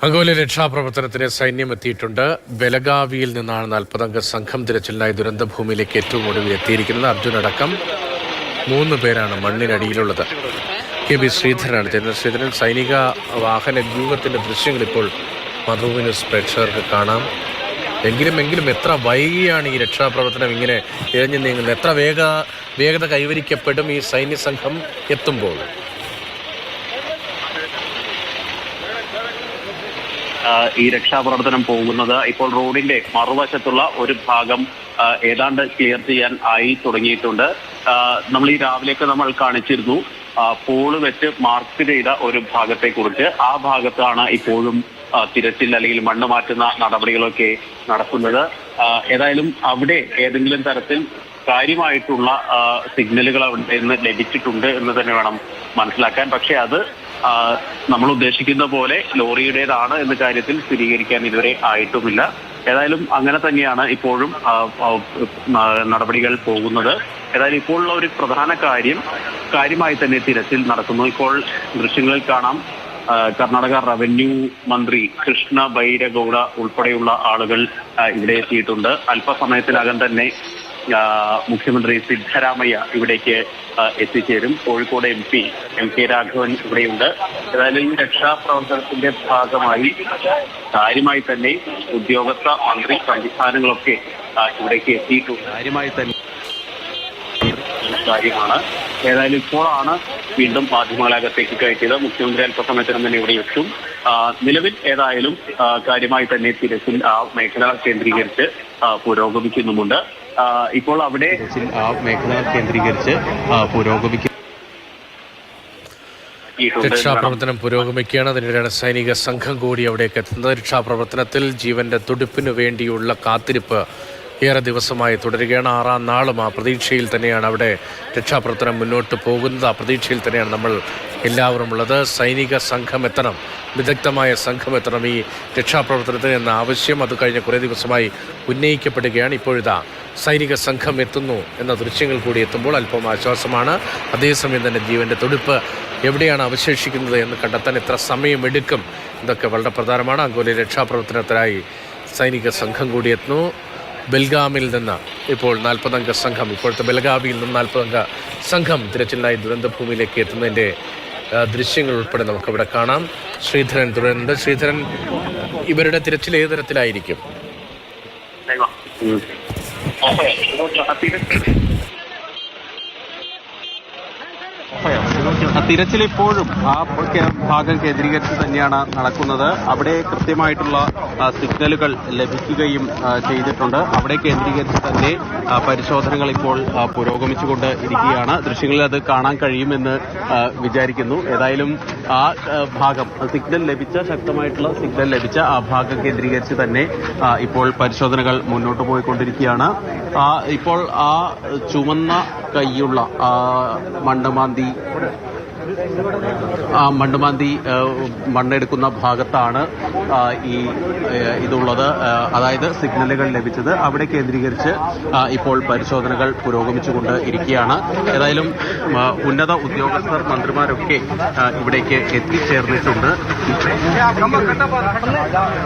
അങ്കോല രക്ഷാപ്രവർത്തനത്തിന് സൈന്യം എത്തിയിട്ടുണ്ട്. ബലഗാവിയിൽ നിന്നാണ് 40-അംഗ സംഘം തിരച്ചിലിനായി ദുരന്തഭൂമിയിലേക്ക് ഏറ്റവും ഒടുവിൽ എത്തിയിരിക്കുന്നത്. അർജുൻ അടക്കം 3 പേരാണ് മണ്ണിനടിയിലുള്ളത്. കെ.ബി. ശ്രീധരനാണ് ചേരുന്നത്. ശ്രീധരൻ, സൈനിക വാഹന വ്യൂഹത്തിന്റെ ദൃശ്യങ്ങൾ ഇപ്പോൾ മാതൃഭൂമി ന്യൂസ് പ്രേക്ഷകർക്ക് കാണാം. എങ്കിലും എത്ര വൈകിയാണ് ഈ രക്ഷാപ്രവർത്തനം ഇങ്ങനെ ഇഴഞ്ഞു നീങ്ങുന്നത്? എത്ര വേഗത കൈവരിക്കപ്പെടും ഈ സൈന്യ സംഘം എത്തുമ്പോൾ? ഈ രക്ഷാപ്രവർത്തനം പോകുന്നത് ഇപ്പോൾ റോഡിന്റെ മറുവശത്തുള്ള ഒരു ഭാഗം ഏതാണ്ട് ക്ലിയർ ചെയ്യാൻ ആയി തുടങ്ങിയിട്ടുണ്ട്. നമ്മൾ ഈ രാവിലെയൊക്കെ നമ്മൾ കാണിച്ചിരുന്നു പോള് വെച്ച് മാർക്ക് ചെയ്ത ഒരു ഭാഗത്തെക്കുറിച്ച്. ആ ഭാഗത്താണ് ഇപ്പോഴും തിരച്ചിൽ അല്ലെങ്കിൽ മണ്ണ് മാറ്റുന്ന നടപടികളൊക്കെ നടക്കുന്നത്. ഏതായാലും അവിടെ ഏതെങ്കിലും തരത്തിൽ കാര്യമായിട്ടുള്ള സിഗ്നലുകൾ അവിടെ നിന്ന് ലഭിച്ചിട്ടുണ്ട് എന്ന് തന്നെ വേണം മനസ്സിലാക്കാൻ. പക്ഷെ അത് നമ്മൾ ഉദ്ദേശിക്കുന്ന പോലെ ലോറിയുടേതാണ് എന്ന കാര്യത്തിൽ സ്ഥിരീകരിക്കാൻ ഇതുവരെ ആയിട്ടുമില്ല. ഏതായാലും അങ്ങനെ തന്നെയാണ് ഇപ്പോഴും നടപടികൾ പോകുന്നത്. ഏതായാലും ഇപ്പോഴുള്ള ഒരു പ്രധാന കാര്യമായി തന്നെ തിരച്ചിൽ നടക്കുന്നു. ഇപ്പോൾ ദൃശ്യങ്ങളിൽ കാണാം കർണാടക റവന്യൂ മന്ത്രി കൃഷ്ണ ബൈരഗൌഡ ഉൾപ്പെടെയുള്ള ആളുകൾ ഇവിടെ എത്തിയിട്ടുണ്ട്. അല്പസമയത്തിനകം തന്നെ മുഖ്യമന്ത്രി സിദ്ധരാമയ്യ ഇവിടേക്ക് എത്തിച്ചേരും. കോഴിക്കോട് എം കെ രാഘവൻ ഇവിടെയുണ്ട്. ഏതായാലും ഈ രക്ഷാപ്രവർത്തനത്തിന്റെ ഭാഗമായി കാര്യമായി തന്നെ ഉദ്യോഗസ്ഥ മന്ത്രി സംവിധാനങ്ങളൊക്കെ ഇവിടേക്ക് എത്തിയിട്ടുണ്ട്. കാര്യമായി തന്നെ കാര്യമാണ്. ഏതായാലും ഇപ്പോഴാണ് വീണ്ടും മാധ്യമങ്ങളകത്തേക്ക് കയറ്റിയത്. മുഖ്യമന്ത്രി അല്പസമയത്തിനും തന്നെ ഇവിടെ എത്തും. നിലവിൽ ഏതായാലും കാര്യമായി തന്നെ തിരച്ചിൽ ആ മേഖല കേന്ദ്രീകരിച്ച് പുരോഗമിക്കുന്നുമുണ്ട്. ഇപ്പോൾ അവിടെ മേഖല കേന്ദ്രീകരിച്ച് രക്ഷാപ്രവർത്തനം പുരോഗമിക്കുകയാണ്. അതിനിടെയാണ് സൈനിക സംഘം കൂടി അവിടേക്ക് എത്തുന്നത്. രക്ഷാപ്രവർത്തനത്തിൽ ജീവന്റെ തുടിപ്പിനു വേണ്ടിയുള്ള കാത്തിരിപ്പ് ഏറെ ദിവസമായി തുടരുകയാണ്. 6-ാം നാളും ആ പ്രതീക്ഷയിൽ തന്നെയാണ് അവിടെ രക്ഷാപ്രവർത്തനം മുന്നോട്ട് പോകുന്നത്. ആ പ്രതീക്ഷയിൽ തന്നെയാണ് നമ്മൾ എല്ലാവരും ഉള്ളത്. സൈനിക സംഘം എത്തണം, വിദഗ്ധമായ സംഘം എത്തണം ഈ രക്ഷാപ്രവർത്തനത്തിന് എന്ന ആവശ്യം അത് കഴിഞ്ഞ കുറേ ദിവസമായി ഉന്നയിക്കപ്പെടുകയാണ്. ഇപ്പോഴിതാ സൈനിക സംഘം എത്തുന്നു എന്ന ദൃശ്യങ്ങൾ കൂടി എത്തുമ്പോൾ അല്പം ആശ്വാസമാണ്. അതേസമയം തന്നെ ജീവൻ്റെ തുടിപ്പ് എവിടെയാണ് അവശേഷിക്കുന്നത് എന്ന് കണ്ടെത്താൻ എത്ര സമയമെടുക്കും ഇതൊക്കെ വളരെ പ്രധാനമാണ്. അങ്കോല രക്ഷാപ്രവർത്തനത്തിനായി സൈനിക സംഘം കൂടി എത്തുന്നു. ബെൽഗാമിൽ നിന്ന് ഇപ്പോൾ 40-അംഗ സംഘം, ഇപ്പോഴത്തെ ബെൽഗാവിയിൽ നിന്ന് 40-അംഗ സംഘം തിരച്ചിലിനായി ദുരന്തഭൂമിയിലേക്ക് എത്തുന്നതിൻ്റെ ദൃശ്യങ്ങൾ ഉൾപ്പെടെ നമുക്കിവിടെ കാണാം. ശ്രീധരൻ തുടരുന്നുണ്ട്. ശ്രീധരൻ, ഇവരുടെ തിരച്ചിൽ ഏത് തരത്തിലായിരിക്കും? തിരച്ചിൽ ഇപ്പോഴും ആ ഭാഗം കേന്ദ്രീകരിച്ച് തന്നെയാണ് നടക്കുന്നത്. അവിടെ കൃത്യമായിട്ടുള്ള സിഗ്നലുകൾ ലഭിക്കുകയും ചെയ്തിട്ടുണ്ട്. അവിടെ കേന്ദ്രീകരിച്ച് തന്നെ പരിശോധനകൾ ഇപ്പോൾ പുരോഗമിച്ചുകൊണ്ട് ഇരിക്കുകയാണ്. ദൃശ്യങ്ങളിൽ അത് കാണാൻ കഴിയുമെന്ന് വിചാരിക്കുന്നു. ഏതായാലും ആ ഭാഗം ശക്തമായിട്ടുള്ള സിഗ്നൽ ലഭിച്ച ആ ഭാഗം കേന്ദ്രീകരിച്ച് തന്നെ ഇപ്പോൾ പരിശോധനകൾ മുന്നോട്ട് പോയിക്കൊണ്ടിരിക്കുകയാണ്. ഇപ്പോൾ ആ ചുവന്ന കൈയുള്ള മണ്ണുമാന്തി മണ്ണെടുക്കുന്ന ഭാഗത്താണ് ഇതുള്ളത്. അതായത് സിഗ്നലുകൾ ലഭിച്ചത് അവിടെ കേന്ദ്രീകരിച്ച് ഇപ്പോൾ പരിശോധനകൾ പുരോഗമിച്ചുകൊണ്ട് ഇരിക്കുകയാണ്. ഏതായാലും ഉന്നത ഉദ്യോഗസ്ഥർ, മന്ത്രിമാരൊക്കെ ഇവിടേക്ക് എത്തിച്ചേർന്നിട്ടുണ്ട്.